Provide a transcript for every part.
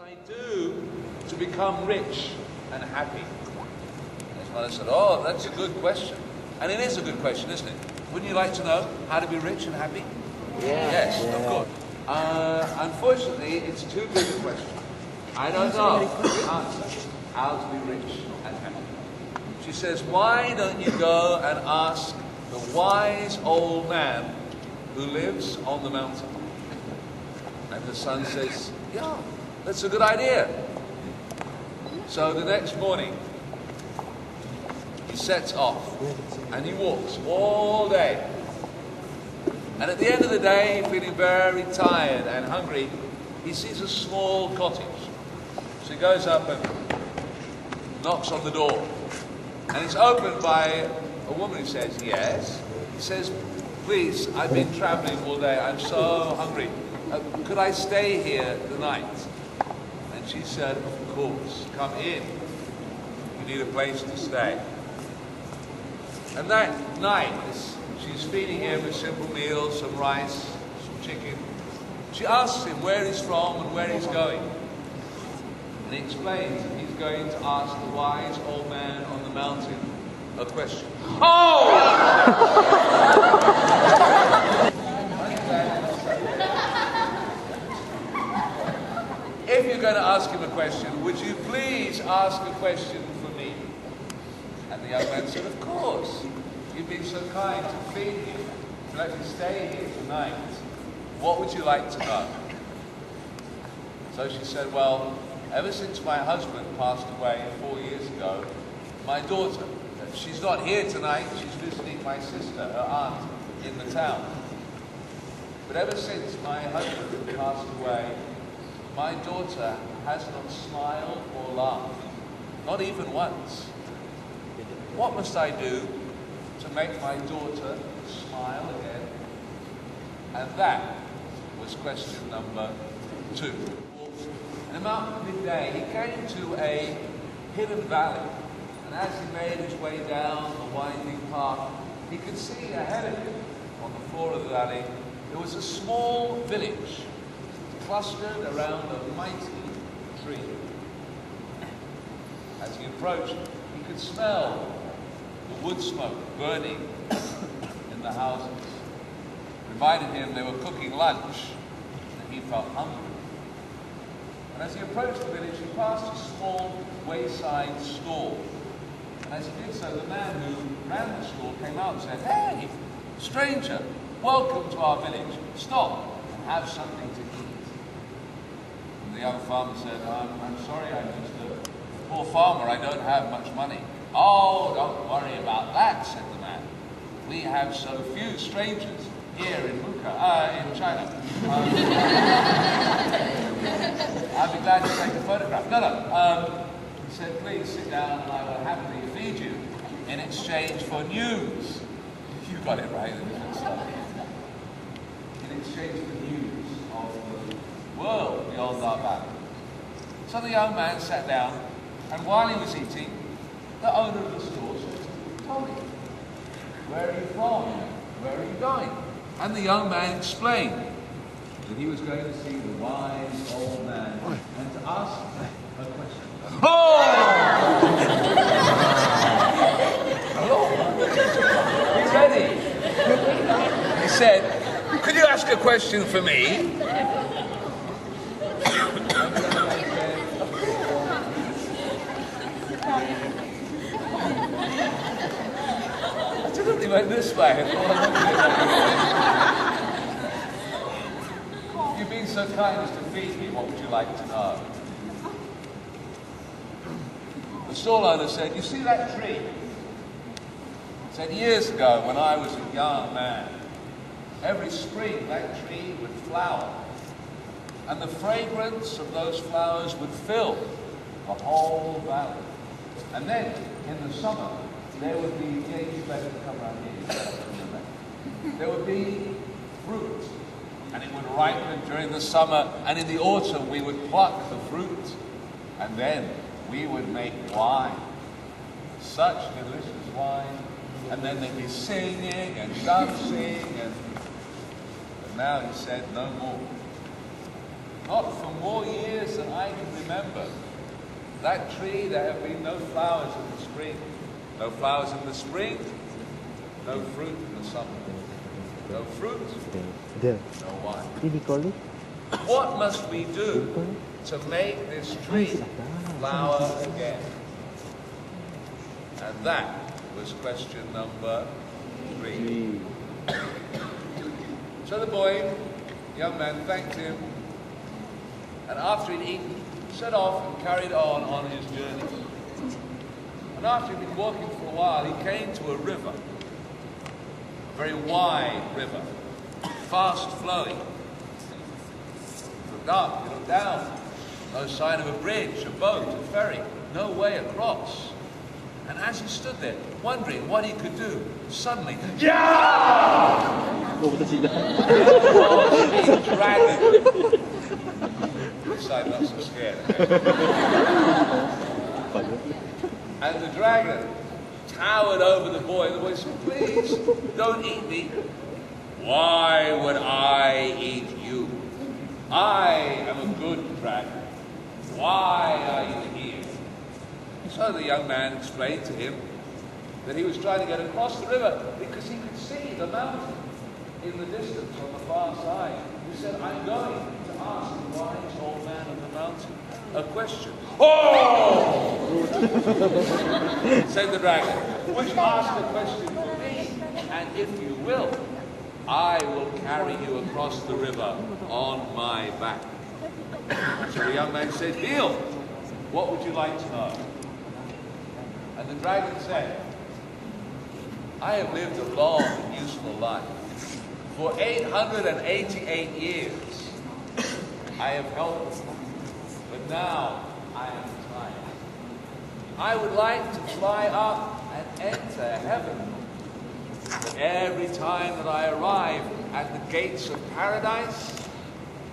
I do to become rich and happy? And I said, oh, that's a good question. And it is a good question, isn't it? Wouldn't you like to know how to be rich and happy? Yeah. Yes, of course. Unfortunately, it's too big a question. I don't know the answer. How to be rich and happy. She says, why don't you go and ask the wise old man who lives on the mountain? And the son says, yeah, that's a good idea. So the next morning, he sets off and he walks all day. And at the end of the day, feeling very tired and hungry, he sees a small cottage. So he goes up and knocks on the door. And it's opened by a woman who says, yes. He says, please, I've been traveling all day. I'm so hungry. Could I stay here the night? And she said, of course, come in. You need a place to stay. And that night, she's feeding him a simple meal, some rice, some chicken. She asks him where he's from and where he's going. And he explains that he's going to ask the wise old man on the mountain a question. Oh! If you're going to ask him a question, would you please ask a question for me? And the young man said, of course. You've been so kind to feed me, to let me stay here tonight. What would you like to know? So she said, well, ever since my husband passed away 4 years ago, my daughter, she's not here tonight, she's visiting my sister, her aunt, in the town. But ever since my husband passed away, my daughter has not smiled or laughed, not even once. What must I do to make my daughter smile again? And that was question number 2. And about midday, he came to a hidden valley. And as he made his way down the winding path, he could see ahead of him, on the floor of the valley, there was a small village clustered around a mighty tree. As he approached, he could smell the wood smoke burning in the houses. It reminded him they were cooking lunch, and he felt hungry. And as he approached the village, he passed a small wayside stall. And as he did so, the man who ran the stall came out and said, hey, stranger, welcome to our village. Stop and have something to eat. And the young farmer said, I'm sorry, I'm just a poor farmer. I don't have much money. Oh, don't worry about that, said the man. We have so few strangers here in Mukah, in China. I'd be glad to take a photograph. No. He said, please sit down and I will happily feed you in exchange for news. You got it right. In exchange for news of the world beyond our valley. So the young man sat down, and while he was eating, the owner of the store said, tell me, where are you from? Where are you going? And the young man explained that he was going to see the wise old man and to ask a question. Oh! Hello? He's ready. He said, could you ask a question for me? He went this way. You've been so kind as to feed me. What would you like to know? The stall owner said, you see that tree? He said, years ago when I was a young man, every spring that tree would flower. And the fragrance of those flowers would fill the whole valley. And then in the summer, there would be, you better come around here. There would be fruit, and it would ripen during the summer, and in the autumn we would pluck the fruit, and then we would make wine. Such delicious wine. And then they'd be singing and dancing, but now he said no more. not for more years than I can remember. That tree, there have been no flowers in the spring. No flowers in the spring, no fruit in the summer. No fruit, no wine. What must we do to make this tree flower again? And that was question number 3. So the boy, young man, thanked him, and after he'd eaten, set off and carried on his journey. And after he'd been walking for a while, he came to a river, a very wide river, fast flowing. He looked up, he looked down, no sign of a bridge, a boat, a ferry, no way across. And as he stood there, wondering what he could do, suddenly, yeah! A dragon. This side not so scared. And the dragon towered over the boy. The boy said, please, don't eat me. Why would I eat you? I am a good dragon. Why are you here? So the young man explained to him that he was trying to get across the river because he could see the mountain in the distance on the far side. He said, I'm going to ask the wise old man of the mountain a question. Oh! Said the dragon, would you ask a question for me? And if you will, I will carry you across the river on my back. So the young man said, deal. What would you like to know? And the dragon said, I have lived a long and useful life. For 888 years, I have helped, but now I am tired. I would like to fly up and enter heaven. But every time that I arrive at the gates of paradise,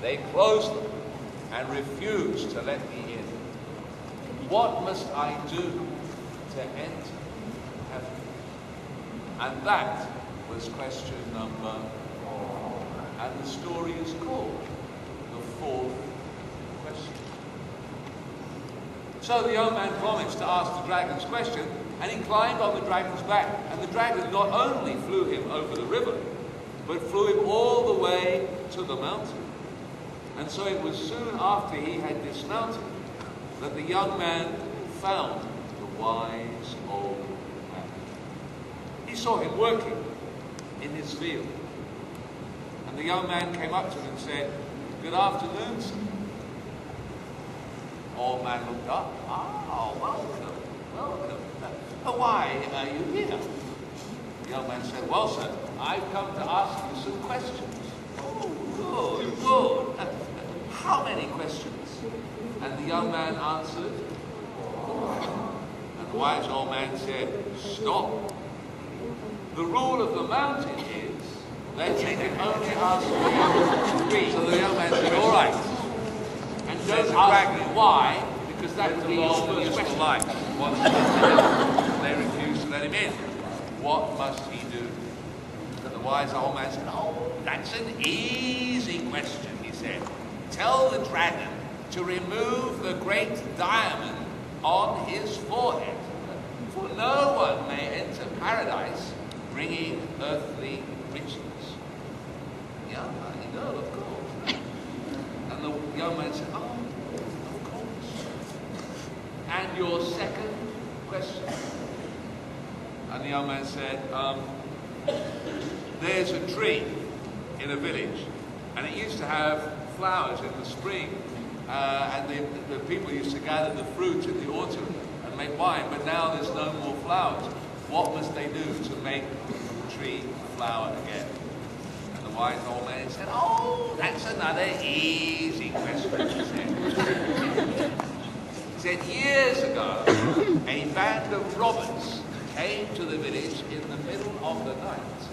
they close them and refuse to let me in. What must I do to enter heaven? And that was question number 4. And the story is called the 4th question. So the young man promised to ask the dragon's question, and he climbed on the dragon's back. And the dragon not only flew him over the river, but flew him all the way to the mountain. And so it was soon after he had dismounted that the young man found the wise old man. He saw him working in his field. And the young man came up to him and said, good afternoon, sir. Old man looked up. Oh, welcome, welcome. Why are you here? The young man said, well, sir, I've come to ask you some questions. Oh, good, good. How many questions? And the young man answered, 4. And the wise old man said, stop. The rule of the mountain is that you can only ask 3. So the young man said, all right. And don't ask me why, because that would be his first question. They refused to let him in. What must he do? And the wise old man said, oh, that's an easy question, he said. Tell the dragon to remove the great diamond on his forehead, for no one may enter paradise bringing earthly riches. Yeah, you know, of course. And the young man said, oh, of course. And your second question? And the young man said, there's a tree in a village, and it used to have flowers in the spring, and the people used to gather the fruit in the autumn and make wine, but now there's no more flowers. What must they do to make the tree flower again? And the wise old man said, oh, that's another easy question, he said, years ago, a band of robbers came to the village in the middle of the night,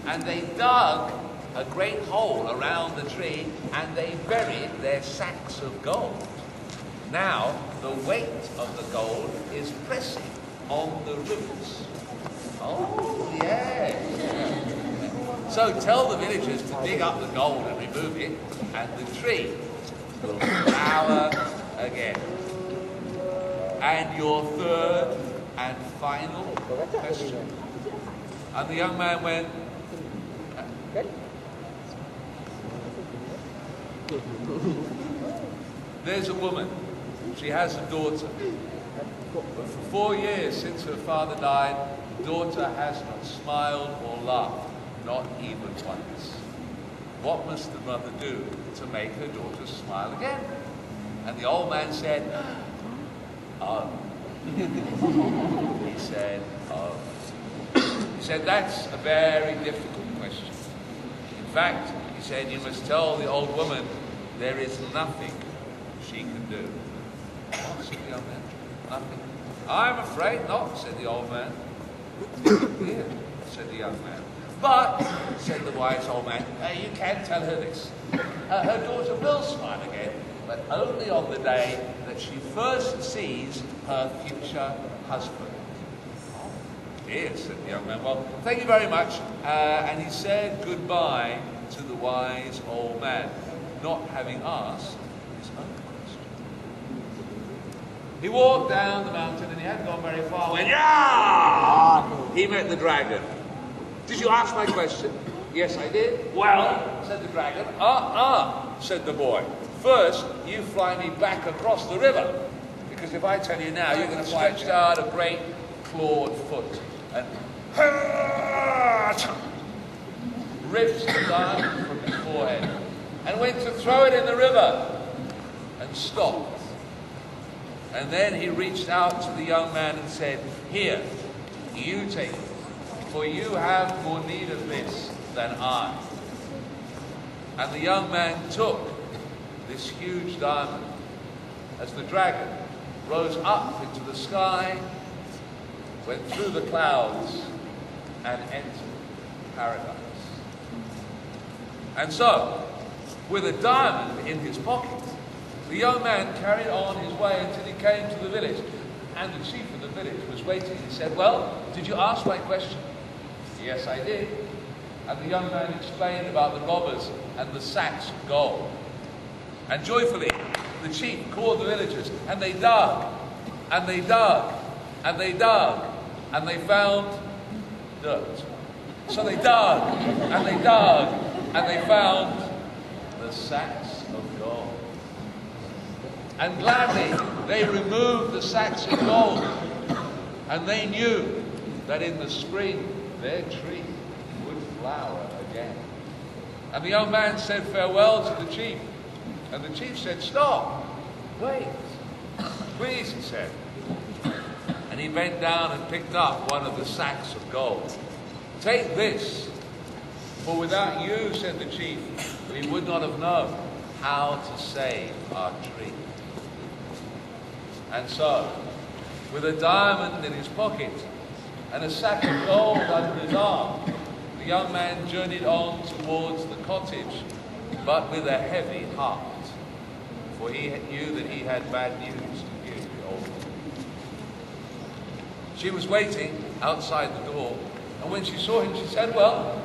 and they dug a great hole around the tree, and they buried their sacks of gold. Now, the weight of the gold is pressing on the roots. Oh, yes. So tell the villagers to dig up the gold and remove it, and the tree will flower again. And your third and final question. And the young man went, there's a woman, she has a daughter. But for 4 years since her father died, the daughter has not smiled or laughed, not even once. What must the mother do to make her daughter smile again? And the old man said, oh. He said, oh. He said, that's a very difficult question. In fact, he said, you must tell the old woman there is nothing she can do. Oh, said the young man, nothing. I'm afraid not, said the old man. Here, said the young man. But, said the wise old man, you can tell her this. Her daughter will smile again, but only on the day that she first sees her future husband. Oh, dear, said the young man. Well, thank you very much. And he said goodbye to the wise old man, not having asked his own question. He walked down the mountain and he hadn't gone very far when, he met the dragon. Did you ask my question? Yes, I did. Well, said the dragon. Said the boy. First, you fly me back across the river. Because if I tell you now, you're going to stretch out a great clawed foot and rips the diamond from his forehead and went to throw it in the river and stopped. And then he reached out to the young man and said, here, you take it, for you have more need of this than I. And the young man took this huge diamond as the dragon rose up into the sky, went through the clouds, and entered paradise. And so, with a diamond in his pocket, the young man carried on his way until he came to the village. And the chief of the village was waiting. He said, well, did you ask my question? Yes, I did. And the young man explained about the robbers and the sacks of gold. And joyfully, the chief called the villagers, and they dug, and they dug, and they dug, and they found dirt. So they dug, and they dug, and they found the sacks of gold. And gladly, they removed the sacks of gold, and they knew that in the spring their tree would flower again. And the young man said farewell to the chief. And the chief said, stop, wait, please, he said. And he bent down and picked up one of the sacks of gold. Take this, for without you, said the chief, we would not have known how to save our tree. And so, with a diamond in his pocket and a sack of gold under his arm, the young man journeyed on towards the cottage, but with a heavy heart, for he knew that he had bad news to give the old woman. She was waiting outside the door, and when she saw him, she said, well,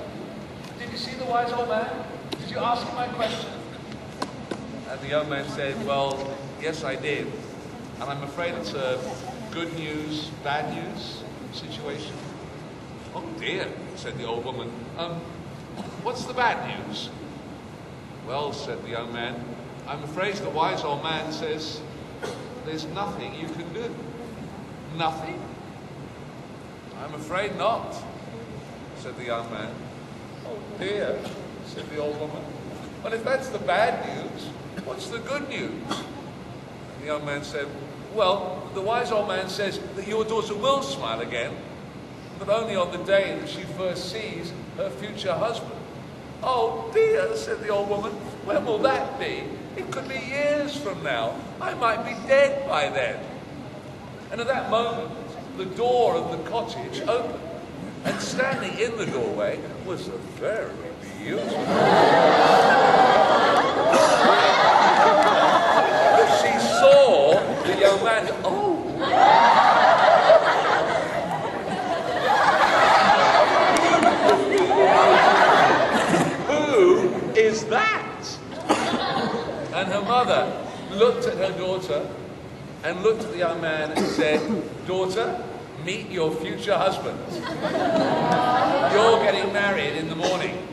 did you see the wise old man? Did you ask him my question? And the young man said, well, yes, I did. And I'm afraid it's a good news, bad news situation. Oh dear, said the old woman. What's the bad news? Well, said the young man, I'm afraid the wise old man says there's nothing you can do. Nothing? I'm afraid not, said the young man. Oh dear, said the old woman. Well, if that's the bad news, what's the good news? And the young man said, well, the wise old man says that your daughter will smile again, but only on the day that she first sees her future husband. Oh dear, said the old woman, when will that be? It could be years from now. I might be dead by then. And at that moment, the door of the cottage opened, and standing in the doorway was a very beautiful she saw the young man. Oh! Who is that? And her mother looked at her daughter and looked at the young man and said, "Daughter, meet your future husband. You're getting married in the morning."